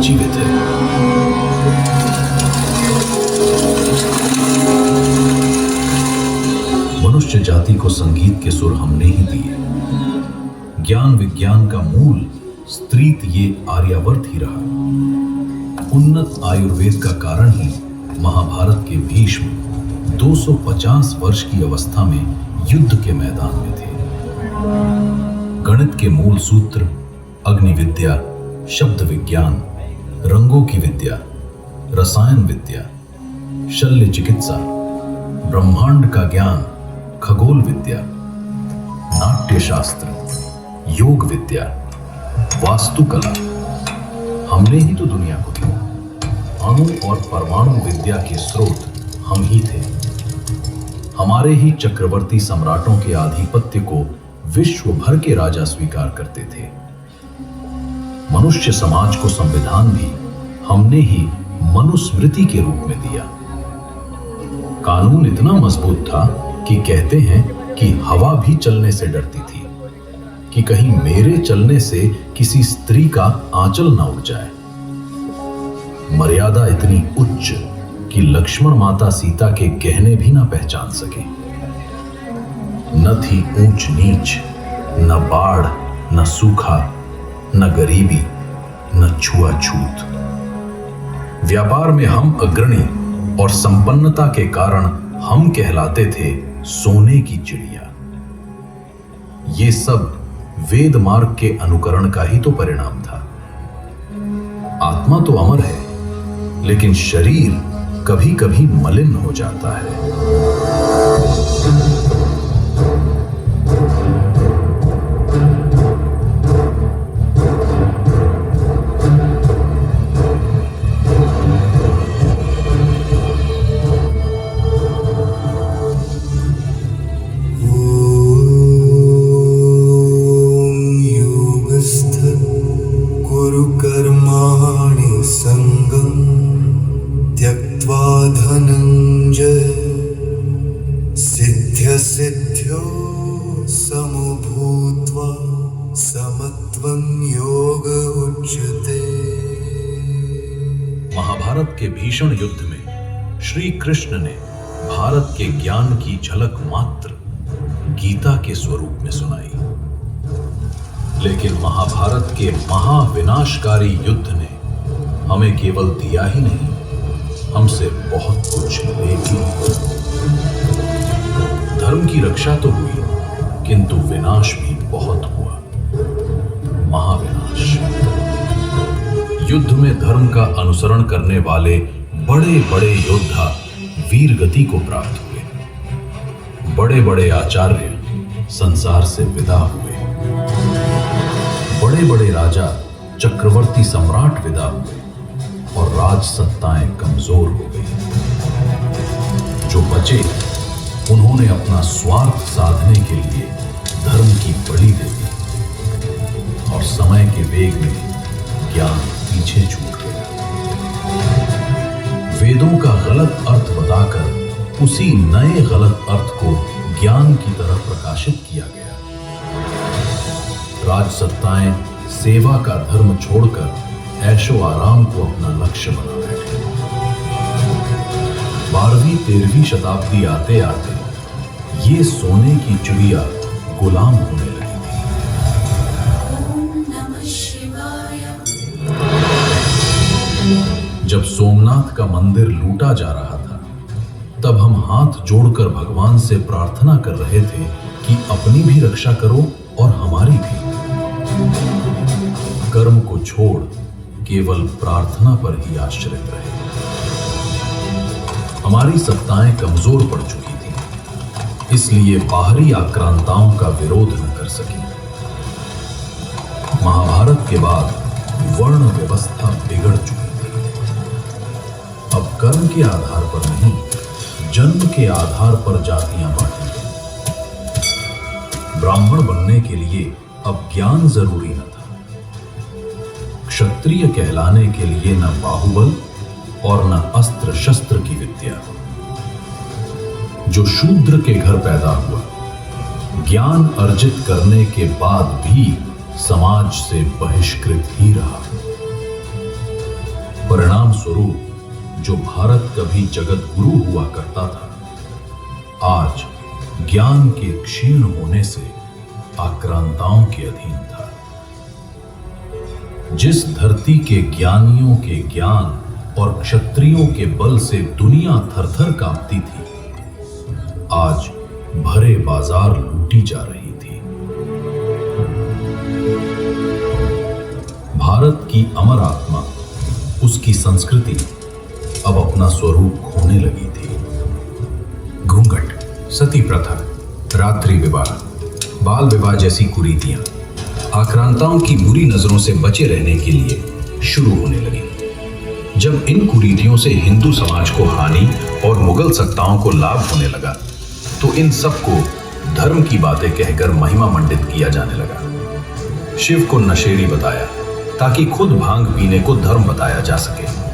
जीवित है। मनुष्य जाति को संगीत के सुर हमने ही दिए। ज्ञान विज्ञान का मूल स्त्रीत ये आर्यावर्त ही रहा। उन्नत आयुर्वेद का कारण ही महाभारत के भीष्म 250 वर्ष की अवस्था में युद्ध के मैदान में थे। गणित के मूल सूत्र, अग्नि विद्या, शब्द विज्ञान, रंगों की विद्या, रसायन विद्या, शल्य चिकित्सा, ब्रह्मांड का ज्ञान, खगोल विद्या, नाट्य शास्त्र, योग विद्या, वास्तुकला, हमने ही तो दुनिया को दी। अणु और परमाणु विद्या के स्रोत हम ही थे। हमारे ही चक्रवर्ती सम्राटों के आधिपत्य को विश्व भर के राजा स्वीकार करते थे। मनुष्य समाज को संविधान भी हमने ही मनुस्मृति के रूप में दिया। कानून इतना मजबूत था कि कहते हैं कि हवा भी चलने से डरती थी कि कहीं मेरे चलने से किसी स्त्री का आंचल न उड़ जाए। मर्यादा इतनी उच्च कि लक्ष्मण माता सीता के गहने भी ना पहचान सके। न थी ऊंच नीच, न बाढ़, न सूखा, न गरीबी, न छुआछूत। व्यापार में हम अग्रणी और संपन्नता के कारण हम कहलाते थे सोने की चिड़िया। ये सब वेद मार्ग के अनुकरण का ही तो परिणाम था। आत्मा तो अमर है, लेकिन शरीर कभी कभी मलिन हो जाता है। सिद्ध्यो समभूत्वा समत्वं योग उच्यते। महाभारत के भीषण युद्ध में श्री कृष्ण ने भारत के ज्ञान की झलक मात्र गीता के स्वरूप में सुनाई। लेकिन महाभारत के महाविनाशकारी युद्ध ने हमें केवल दिया ही नहीं, हमसे बहुत कुछ ले भी। धर्म की रक्षा तो हुई, किंतु विनाश भी बहुत हुआ, महाविनाश। युद्ध में धर्म का अनुसरण करने वाले बड़े बड़े योद्धा वीर गति को प्राप्त हुए। बड़े बड़े आचार्य संसार से विदा हुए। बड़े बड़े राजा, चक्रवर्ती सम्राट विदा हुए और राज सत्ताएं कमजोर हो गई। जो बचे उन्होंने अपना स्वार्थ साधने के लिए धर्म की बलि दे दी और समय के वेग में ज्ञान पीछे छूट गया। वेदों का गलत अर्थ बताकर उसी नए गलत अर्थ को ज्ञान की तरह प्रकाशित किया गया। राजसत्ताएं सेवा का धर्म छोड़कर ऐशो आराम को अपना लक्ष्य बना बैठे। 12वीं-13वीं शताब्दी आते आते ये सोने की चिड़िया गुलाम होने लगी थी। जब सोमनाथ का मंदिर लूटा जा रहा था, तब हम हाथ जोड़कर भगवान से प्रार्थना कर रहे थे कि अपनी भी रक्षा करो और हमारी भी। कर्म को छोड़ केवल प्रार्थना पर ही आश्रित रहे। हमारी सत्ताएं कमजोर पड़ चुकी थी, इसलिए बाहरी आक्रांताओं का विरोध न कर सकी। महाभारत के बाद वर्ण व्यवस्था बिगड़ चुकी थी। अब कर्म के आधार पर नहीं, जन्म के आधार पर जातियां बांटी गई। ब्राह्मण बनने के लिए अब ज्ञान जरूरी न था। क्षत्रिय कहलाने के लिए न बाहुबल और न अस्त्र शस्त्र की विद्या। जो शूद्र के घर पैदा हुआ, ज्ञान अर्जित करने के बाद भी समाज से बहिष्कृत ही रहा। जो भारत कभी जगत गुरु हुआ करता था, आज ज्ञान के क्षीण होने से आक्रांताओं के अधीन था। जिस धरती के ज्ञानियों के ज्ञान और क्षत्रियों के बल से दुनिया थरथर कांपती थी, आज भरे बाजार लूटी जा रही थी। भारत की अमर आत्मा, उसकी संस्कृति अब अपना स्वरूप खोने लगी थी। घूंघट, सती प्रथा, रात्रि विवाह, बाल विवाह जैसी कुरीतियां आक्रांताओं की बुरी नजरों से बचे रहने के लिए शुरू होने लगी। जब इन कुरीतियों से हिंदू समाज को हानि और मुगल सत्ताओं को लाभ होने लगा, तो इन सबको धर्म की बातें कहकर महिमा मंडित किया जाने लगा। शिव को नशेड़ी बताया ताकि खुद भांग पीने को धर्म बताया जा सके।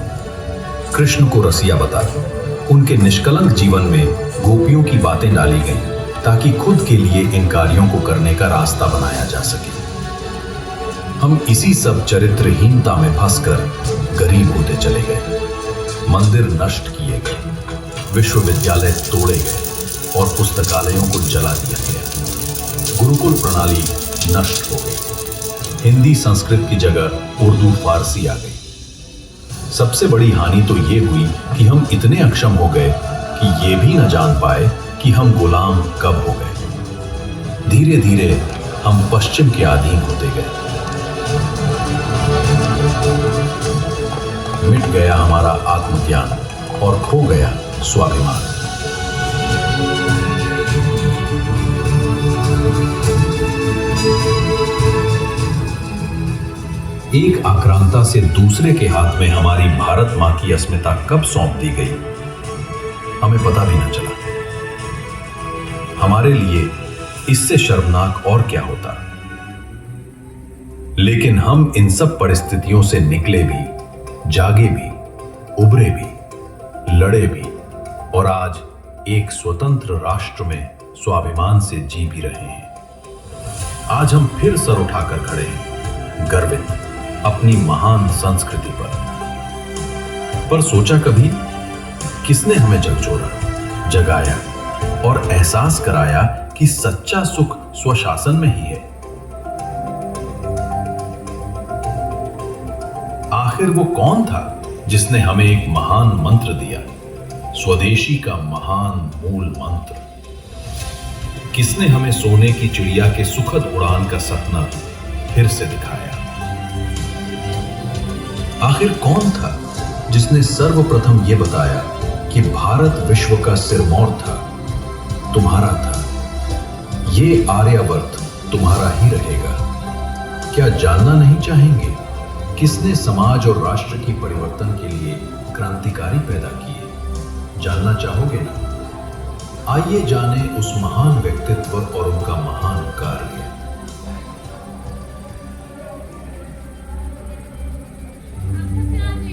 कृष्ण को रसिया बताकर उनके निष्कलंक जीवन में गोपियों की बातें डाली गईं ताकि खुद के लिए इन कार्यों को करने का रास्ता बनाया जा सके। हम इसी सब चरित्रहीनता में फंसकर गरीब होते चले गए। मंदिर नष्ट किए गए, विश्वविद्यालय तोड़े गए और पुस्तकालयों को जला दिया गया। गुरुकुल प्रणाली नष्ट हो गई। हिंदी संस्कृत की जगह उर्दू फारसी आ गई। सबसे बड़ी हानि तो ये हुई कि हम इतने अक्षम हो गए कि ये भी न जान पाए कि हम गुलाम कब हो गए। धीरे धीरे हम पश्चिम के अधीन होते गए। मिट गया हमारा आत्मज्ञान और खो गया स्वाभिमान। एक आक्रांता से दूसरे के हाथ में हमारी भारत मां की अस्मिता कब सौंप दी गई, हमें पता भी न चला। हमारे लिए इससे शर्मनाक और क्या होता। लेकिन हम इन सब परिस्थितियों से निकले भी, जागे भी, उभरे भी, लड़े भी और आज एक स्वतंत्र राष्ट्र में स्वाभिमान से जी भी रहे हैं। आज हम फिर सर उठाकर खड़े हैं, गर्वित अपनी महान संस्कृति पर सोचा कभी किसने हमें झकझोरा, जगाया और एहसास कराया कि सच्चा सुख स्वशासन में ही है। आखिर वो कौन था जिसने हमें एक महान मंत्र दिया, स्वदेशी का महान मूल मंत्र? किसने हमें सोने की चिड़िया के सुखद उड़ान का सपना फिर से दिखाया? आखिर कौन था जिसने सर्वप्रथम यह बताया कि भारत विश्व का सिरमौर था, तुम्हारा था। ये आर्यावर्त तुम्हारा ही रहेगा। क्या जानना नहीं चाहेंगे किसने समाज और राष्ट्र की परिवर्तन के लिए क्रांतिकारी पैदा किए? जानना चाहोगे ना? आइए जाने उस महान व्यक्तित्व और उनका महान